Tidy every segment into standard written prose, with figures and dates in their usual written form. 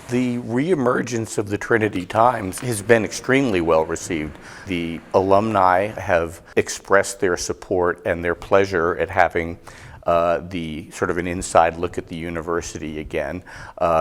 The reemergence of the Trinity Times has been extremely well received. The alumni have expressed their support and their pleasure at having the sort of an inside look at the university again.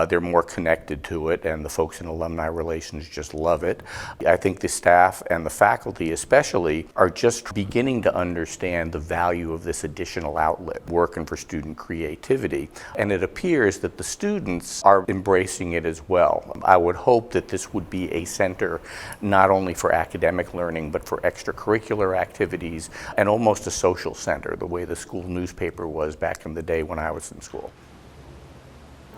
They're more connected to it, and the folks in alumni relations just love it. I think the staff and the faculty especially are just beginning to understand the value of this additional outlet, working for student creativity. And it appears that the students are embracing it as well. I would hope that this would be a center not only for academic learning, but for extracurricular activities and almost a social center, the way the school newspaper was back in the day when I was in school.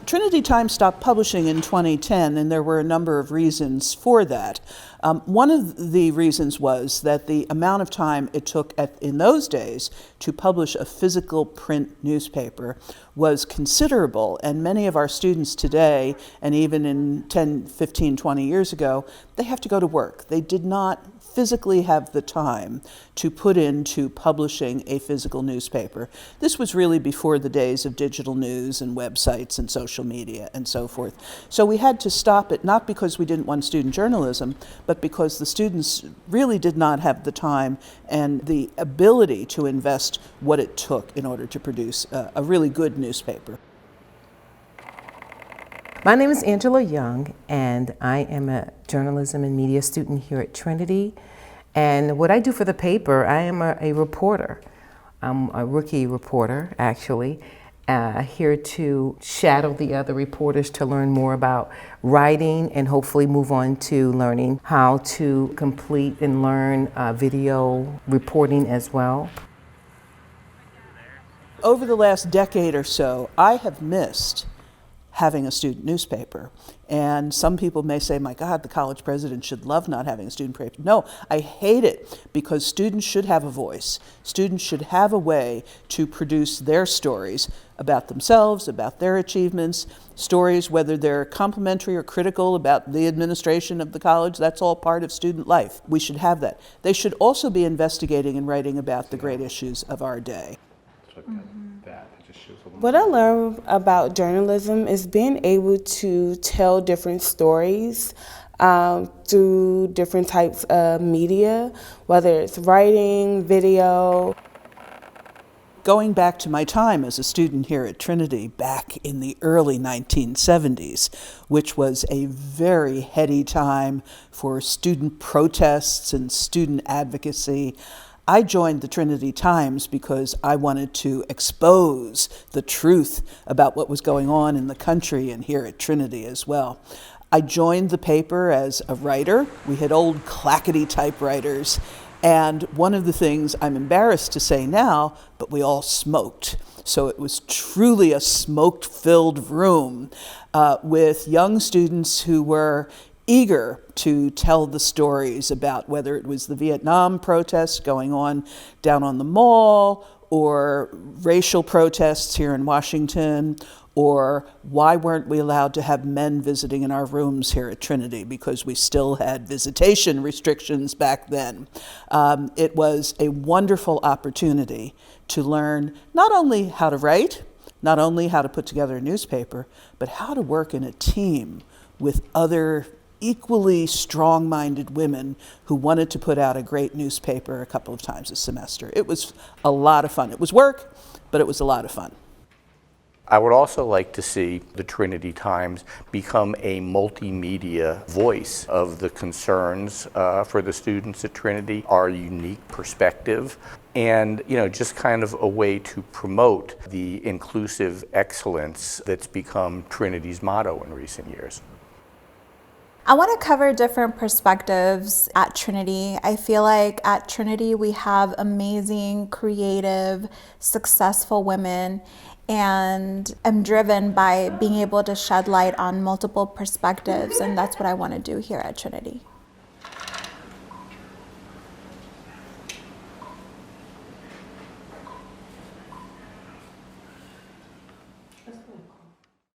Trinity Times stopped publishing in 2010, and there were a number of reasons for that. One of the reasons was that the amount of time it took in those days to publish a physical print newspaper was considerable, and many of our students today, and even in 10, 15, 20 years ago, they have to go to work. They did not physically have the time to put into publishing a physical newspaper. This was really before the days of digital news and websites and social media and so forth. So we had to stop it, not because we didn't want student journalism, but because the students really did not have the time and the ability to invest what it took in order to produce a really good newspaper. My name is Angela Young, and I am a journalism and media student here at Trinity. And what I do for the paper, I am a reporter. I'm a rookie reporter, actually, here to shadow the other reporters to learn more about writing and hopefully move on to learning how to complete and learn video reporting as well. Over the last decade or so, I have missed having a student newspaper. And some people may say, my God, the college president should love not having a student paper. No, I hate it, because students should have a voice. Students should have a way to produce their stories about themselves, about their achievements, stories, whether they're complimentary or critical about the administration of the college. That's all part of student life. We should have that. They should also be investigating and writing about the great issues of our day. What I learned about journalism is being able to tell different stories through different types of media, whether it's writing, video. Going back to my time as a student here at Trinity back in the early 1970s, which was a very heady time for student protests and student advocacy, I joined the Trinity Times because I wanted to expose the truth about what was going on in the country and here at Trinity as well. I joined the paper as a writer. We had old clackety typewriters, and one of the things I'm embarrassed to say now, but we all smoked. So it was truly a smoke-filled room with young students who were eager to tell the stories about whether it was the Vietnam protests going on down on the mall, or racial protests here in Washington, or why weren't we allowed to have men visiting in our rooms here at Trinity, because we still had visitation restrictions back then. It was a wonderful opportunity to learn not only how to write, not only how to put together a newspaper, but how to work in a team with other equally strong-minded women who wanted to put out a great newspaper a couple of times a semester. It was a lot of fun. It was work, but it was a lot of fun. I would also like to see the Trinity Times become a multimedia voice of the concerns for the students at Trinity, our unique perspective, and just kind of a way to promote the inclusive excellence that's become Trinity's motto in recent years. I want to cover different perspectives at Trinity. I feel like at Trinity we have amazing, creative, successful women, and I'm driven by being able to shed light on multiple perspectives, and that's what I want to do here at Trinity. That's cool.